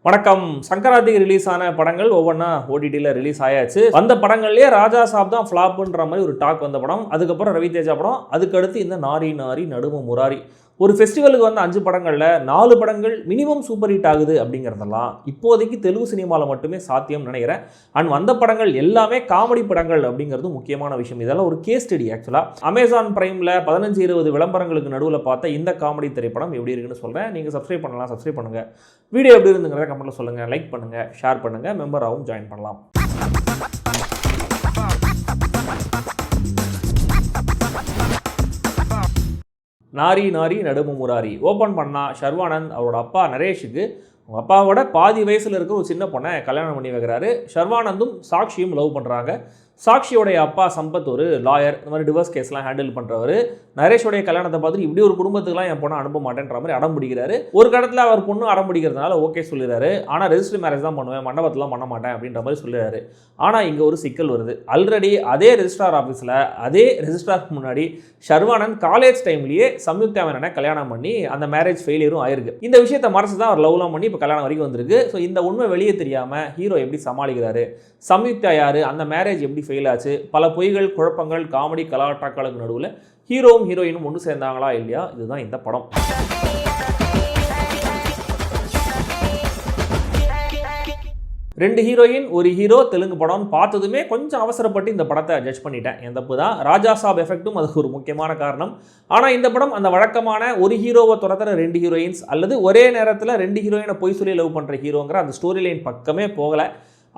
வணக்கம். சங்கராந்திக்கு ரிலீஸ் ஆன படங்கள் ஒவ்வொன்றா ஓடிடியில் ரிலீஸ் ஆயாச்சு. வந்த படங்கள்லேயே ராஜா சாப் தான் ஃப்ளாப்புன்ற மாதிரி ஒரு டாக் வந்த படம். அதுக்கப்புறம் ரவி தேஜா படம். அதுக்கடுத்து இந்த நாரி நாரி நடும முராரி. ஒரு ஃபெஸ்டிவலுக்கு வந்த 5 படங்களில் 4 படங்கள் மினிமம் சூப்பர் ஹிட் ஆகுது அப்படிங்கிறதெல்லாம் இப்போதைக்கு தெலுங்கு சினிமாவில் மட்டுமே சாத்தியம் நினைக்கிறேன். அண்ட் வந்த படங்கள் எல்லாமே காமெடி படங்கள் அப்படிங்கிறது முக்கியமான விஷயம். இதெல்லாம் ஒரு கேஸ் ஸ்டடி. ஆக்சுவலாக அமேசான் பிரைமில் 15-20 விளம்பரங்களுக்கு நடுவில் பார்த்த இந்த காமெடி திரைப்படம் எப்படி இருக்குன்னு சொல்கிறேன். நீங்கள் சப்ஸ்கிரைப் பண்ணலாம், சப்ஸ்கிரைப் பண்ணுங்கள். வீடியோ எப்படி இருந்துங்கிறத கமெண்ட்டில் சொல்லுங்கள். லைக் பண்ணுங்கள், ஷேர் பண்ணுங்கள், மெம்பராகவும் ஜாயின் பண்ணலாம். நாரி நாரி நடும முராரி ஓப்பன் பண்ணால் ஷர்வானந்த் அவரோட அப்பா நரேஷுக்கு அவங்க அப்பாவோட பாதி வயசில் இருக்கிற ஒரு சின்ன பொண்ணை கல்யாணம் பண்ணி வைக்கிறாரு. ஷர்வானந்தும் சாக்ஷியும் லவ் பண்ணுறாங்க. சாக்ஷியோடைய அப்பா சம்பத் ஒரு லாயர், இந்த மாதிரி டிவோர்ஸ் கேஸ்லாம் ஹேண்டில் பண்ணுறவர். நரேஷோடைய கல்யாணத்தை பார்த்துட்டு இப்படி ஒரு குடும்பத்துக்குலாம் என் பொண்ணை அனுப்ப மாட்டேன்ற மாதிரி அடம் பிடிக்கிறாரு. ஒரு கடத்தில் அவர் பொண்ணு அடம் பிடிக்கிறதுனால ஓகே சொல்லிடுறாரு. ஆனால் ரெஜிஸ்டர் மேரேஜ் தான் பண்ணுவேன், மண்டபத்தெலாம் பண்ண மாட்டேன் அப்படின்ற மாதிரி சொல்லிடுறாரு. ஆனால் இங்கே ஒரு சிக்கல் வருது. ஆல்ரெடி அதே ரெஜிஸ்ட்ரார் ஆஃபீஸில் அதே ரெஜிஸ்ட்ராருக்கு முன்னாடி ஷர்வானந்த் காலேஜ் டைம்லேயே சம்யுக்தா மேனனை கல்யாணம் பண்ணி அந்த மேரேஜ் ஃபெயிலியரும் ஆயிருக்கு. இந்த விஷயத்தை மறைச்சு தான் அவர் லவ்லாம் பண்ணி இப்போ கல்யாணம் வரைக்கும் வந்திருக்கு. ஸோ இந்த உண்மை வெளியே தெரியாமல் ஹீரோ எப்படி சமாளிக்கிறாரு, சம்யுக்தா யார், அந்த மேரேஜ் எப்படி ஃபெயில் ஆச்சு, பல பொய்கள், குழப்பங்கள், காமெடி கலாட்டாக்களுக்கு நடுவில் ஹீரோவும் ஹீரோயினும் ஒன்று சேர்ந்தாங்களா இல்லையா, இதுதான் இந்த படம். ரெண்டு ஹீரோயின் ஒரு ஹீரோ, தெலுங்கு படம். பார்த்ததுமே கொஞ்சம் அவசரப்பட்டு இந்த படத்தை ஜட்ஜ் பண்ணிட்டேன். என் தப்பு தான். ராஜா சாப் எஃபெக்டும் அதுக்கு ஒரு முக்கியமான காரணம். ஆனால் இந்த படம் அந்த வழக்கமான ஒரு ஹீரோவை துரத்துற 2 ஹீரோயின்ஸ் அல்லது ஒரே நேரத்தில் 2 ஹீரோயினை பொய் சொல்லி லவ் பண்ணுற ஹீரோங்கிற அந்த ஸ்டோரி லைன் பக்கமே போகலை.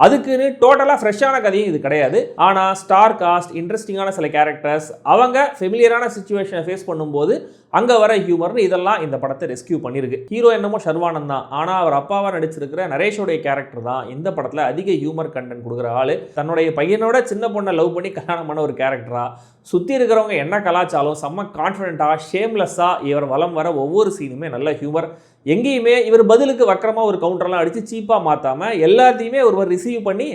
அதுக்குன்னு டோட்டலாக ஃப்ரெஷ்ஷான கதையும் இது கிடையாது. ஆனால் ஸ்டார் காஸ்ட், இன்ட்ரெஸ்டிங்கான சில கேரக்டர்ஸ், அவங்க ஃபெமிலியரான சுச்சுவேஷனை ஃபேஸ் பண்ணும்போது அங்கே வர ஹியூமர்னு இதெல்லாம் இந்த படத்தை ரெஸ்கியூ பண்ணியிருக்கு. ஹீரோ என்னமோ ஷர்வானந்த் தான். ஆனால் அவர் அப்பாவாக நடிச்சிருக்கிற நரேஷோடைய கேரக்டர் தான் இந்த படத்தில் அதிக ஹியூமர் கண்டென்ட் கொடுக்குற ஆள். தன்னுடைய பையனோட சின்ன பொண்ணை லவ் பண்ணி கல்யாணம் பண்ண ஒரு கேரக்டராக, சுற்றி இருக்கிறவங்க என்ன கலாச்சாரம் செம்ம கான்ஃபிடென்ட்டாக ஷேம்லெஸ்ஸாக இவர் வலம் வர ஒவ்வொரு சீனுமே நல்ல ஹியூமர். எங்கேயுமே இவர் பதிலுக்கு வக்கரமாக ஒரு கவுண்டர்லாம் அடித்து சீப்பாக மாற்றாமல் எல்லாத்தையுமே ஒருவர் ரிசீவ் பண்ணி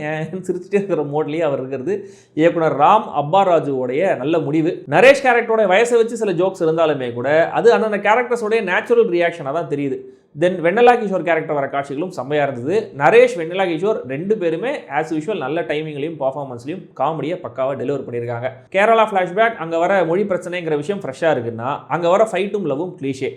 சிரிச்சுட்டே இருக்கிற மோட்லேயே அவர் இருக்கிறது இயக்குனர் ராம் அப்பாராஜுவோடைய நல்ல முடிவு. நரேஷ் கேரக்டரோட வயசை வச்சு சில ஜோக்ஸ் இருந்தாலுமே கூட அது அந்தந்த கேரக்டர்ஸோடைய நேச்சுரல் ரியாக்ஷனாக தான் தெரியுது. தென் வெண்ணலா கிஷோர் கேரக்டர் வர காட்சிகளும் செம்மையாக இருந்தது. நரேஷ், வெண்ணலா கிஷோர் 2 பேருமே ஆஸ் யூஷுவல் நல்ல டைமிங்லையும் பர்ஃபார்மன்ஸ்லையும் காமெடியை பக்காவாக டெலிவர் பண்ணியிருக்காங்க. கேரளா ஃப்ளாஷ்பேக், அங்கே வர மொழி பிரச்சனைங்கிற விஷயம் ஃப்ரெஷ்ஷாக இருக்குன்னா அங்கே வர ஃபைட்டும் லவ்வும் க்ளீஷே.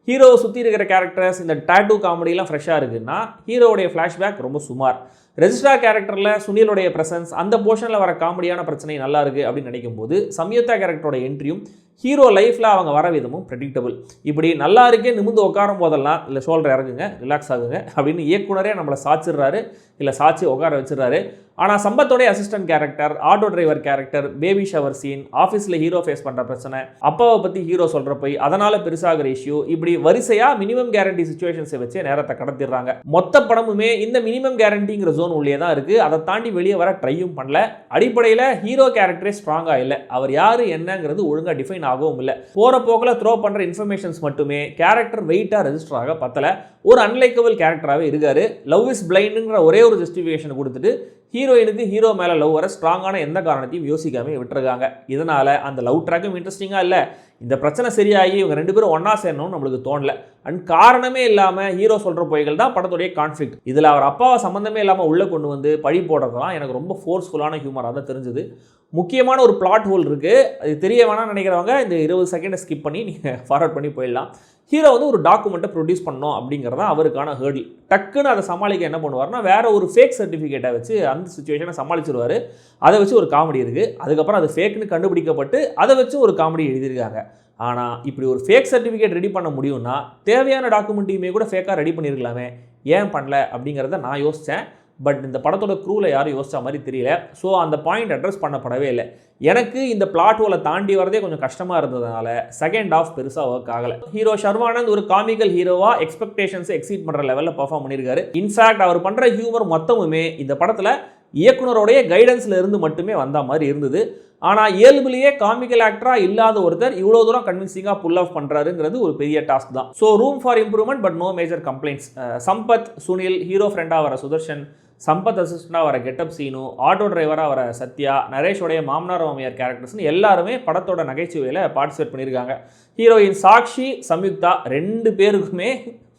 ஹீரோவை சுற்றி இருக்கிற கேரக்டர்ஸ், இந்த டாட்டூ காமெடியெலாம் ஃப்ரெஷ்ஷாக இருக்குன்னா ஹீரோவுடைய ஃப்ளாஷ்பேக் ரொம்ப சுமார். ரெஜிஸ்ட்ரார் கேரக்டரில் சுனிலோடைய ப்ரெசன்ஸ், அந்த போர்ஷனில் வர காமெடியான பிரச்சனை நல்லா இருக்குது அப்படின்னு நினைக்கும் போது சம்யுக்தா கேரக்டரோட என்ட்ரியும் ஹீரோ லைஃப்பில் அவங்க வர விதமும் ப்ரெடிக்டபிள். இப்படி நல்லா இருக்கே நிமிந்து உட்காரும் போதெல்லாம் இல்லை ஷோல்டர் இறங்குங்க, ரிலாக்ஸ் ஆகுங்க அப்படின்னு இயக்குனரே நம்மளை சாச்சிடுறாரு, இல்லை சாட்சி உட்கார வச்சிடறாரு. ஆனால் சம்பத்தோடைய assistant character, auto driver character, baby shower scene, ஆஃபீஸில் ஹீரோ ஃபேஸ் பண்ணுற பிரச்சனை, அப்பாவை பற்றி ஹீரோ சொல்கிற போய் அதனால் பெருசாகிற இஷ்யூ, இப்படி வரிசையாக மினிமம் கேரண்டி சுச்சுவேஷன்ஸை வச்சு நேரத்தை கடத்திடுறாங்க. மொத்த படமுமே இந்த மினிமம் கேரண்டிங்கிற ஜோன் உள்ளே தான் இருக்குது. அதை தாண்டி வெளியே வர ட்ரையும் பண்ணல. அடிப்படையில் ஹீரோ கேரக்டரே ஸ்ட்ராங்காக இல்லை. அவர் யார் என்னங்கிறது ஒழுங்காக டிஃபைன் ஆகவும் இல்லை. போகிற போக்கில் த்ரோ பண்ணுற இன்ஃபர்மேஷன்ஸ் மட்டுமே கேரக்டர் வெயிட்டாக ரெஜிஸ்டர் ஆக பத்தலை. ஒரு அன்லைக்கபிள் கேரக்டராகவே இருக்காரு. லவ் இஸ் பிளைண்டுங்கிற ஒரே ஒரு ஜஸ்டிஃபிகேஷன் கொடுத்துட்டு ஹீரோயினுக்கு ஹீரோ மேலே லவ் வர ஸ்ட்ராங்கான எந்த காரணத்தையும் யோசிக்காமல் விட்டுருக்காங்க. இதனால் அந்த லவ் ட்ராக்கும் இன்ட்ரெஸ்டிங்காக இல்லை. இந்த பிரச்சனை சரியாகி இவங்க 2 பேரும் ஒன்றா சேரணும்னு நம்மளுக்கு தோணல. அண்ட் காரணமே இல்லாமல் ஹீரோ சொல்கிற பொய்கள் தான் படத்துடைய கான்ஃப்ளிக்ட். இதில் அவர் அப்பாவை சம்மந்தமே இல்லாமல் உள்ளே கொண்டு வந்து பழி போடுறதுலாம் எனக்கு ரொம்ப ஃபோர்ஸ்ஃபுல்லான ஹியூமராக தான் தெரிஞ்சுது. முக்கியமான ஒரு பிளாட் ஹோல் இருக்குது. அது தெரிய வேணாம்னு நினைக்கிறவங்க இந்த 20 செகண்டை ஸ்கிப் பண்ணி நீங்கள் ஃபார்வர்ட் பண்ணி போயிடலாம். ஹீரோ வந்து ஒரு டாக்குமெண்ட்டை ப்ரொடியூஸ் பண்ணணும் அப்படிங்கிறதான் அவருக்கான ஹேர்டில். டக்குன்னு அதை சமாளிக்க என்ன பண்ணுவார்னா வேற ஒரு ஃபேக் சர்டிஃபிகேட்டை வச்சு அந்த சுச்சுவேஷனை சமாளிச்சிருவார். அதை வச்சு ஒரு காமெடி இருக்குது. அதுக்கப்புறம் அது ஃபேக்னு கண்டுபிடிக்கப்பட்டு அதை வச்சு ஒரு காமெடி எழுதியிருக்காங்க. ஆனால் இப்படி ஒரு ஃபேக் சர்டிஃபிகேட் ரெடி பண்ண முடியும்னா தேவையான டாக்குமெண்ட்டையுமே கூட ஃபேக்காக ரெடி பண்ணியிருக்கலாமே, ஏன் பண்ணல அப்படிங்கிறத நான் யோசித்தேன். பட் இந்த படத்தோட க்ரூவில் யாரும் யோசிச்ச மாதிரி தெரியல. ஸோ அந்த பாயிண்ட் அட்ரஸ் பண்ணப்படவே இல்லை. எனக்கு இந்த பிளாட் ஹோலை தாண்டி வரதே கொஞ்சம் கஷ்டமாக இருந்ததுனால செகண்ட் ஹாஃப் பெருசாக ஒர்க் ஆகலை. ஹீரோ ஷர்வானந்த் ஒரு காமிக்கல் ஹீரோவாக எக்ஸ்பெக்டேஷன்ஸை எக்ஸீட் பண்ணுற லெவலில் பர்ஃபார்ம் பண்ணியிருக்காரு. இன்ஃபேக்ட் அவர் பண்ணுற ஹியூமர் மொத்தமுமே இந்த படத்தில் இயக்குனருடைய கைடன்ஸில் இருந்து மட்டுமே வந்த மாதிரி இருந்தது. ஆனால் இயல்புலேயே காமிக்கல் ஆக்டராக இல்லாத ஒருத்தர் இவ்வளோ தூரம் கன்வின்சிங்காக புல் ஆஃப் பண்ணுறாருங்கிறது ஒரு பெரிய டாஸ்க் தான். So room for improvement but no major complaints. Sampath, Sunil, hero ஃப்ரெண்டாக வர சுதர்ஷன், சம்பத் அசிஸ்டண்டாக வர கெட்டப் சீனு, ஆட்டோ டிரைவராக வர சத்யா, நரேஷோடைய மாமனார் மாமியார் கேரக்டர்ஸ்னு எல்லாருமே படத்தோட நகைச்சுவையில் பார்ட்டிசிபேட் பண்ணியிருக்காங்க. ஹீரோயின் சாக்ஷி, சம்யுக்தா 2 பேருக்குமே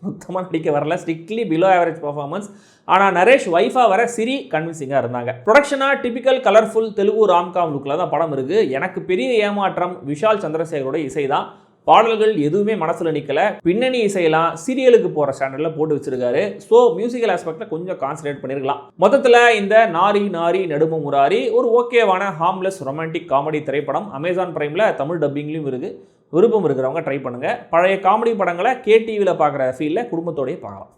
சுத்தமாக நடிக்க வரல, ஸ்ட்ரிக்ட்லி பிலோ ஆவரேஜ் பர்ஃபார்மன்ஸ். ஆனால் நரேஷ் ஒய்ஃபாக வர சிரி கன்வின்சிங்காக இருந்தாங்க. ப்ரொடக்ஷனாக டிபிக்கல் கலர்ஃபுல் தெலுங்கு ராம்காம் லுக்கில் தான் படம் இருக்குது. எனக்கு பெரிய ஏமாற்றம் விஷால் சந்திரசேகரோட இசை தான். பாடல்கள் எதுவுமே மனசில் நிற்கலை. பின்னணி இசையெல்லாம் சீரியலுக்கு போகிற ஸ்டாண்டர்டில் போட்டு வச்சிருக்காரு. ஸோ மியூசிக்கல் ஆஸ்பெக்டில் கொஞ்சம் கான்சன்ட்ரேட் பண்ணியிருக்கலாம். மொத்தத்தில் இந்த நாரி நாரி நடும முராரி ஒரு ஓகேவான ஹார்ம்லெஸ் ரொமான்டிக் காமெடி திரைப்படம். அமேசான் பிரைமில் தமிழ் டப்பிங்லையும் இருக்குது. விருப்பம் இருக்கிறவங்க ட்ரை பண்ணுங்கள். பழைய காமெடி படங்களை கேடிவியில் பார்க்குற ஃபீலில் குடும்பத்தோடய பார்க்கலாம்.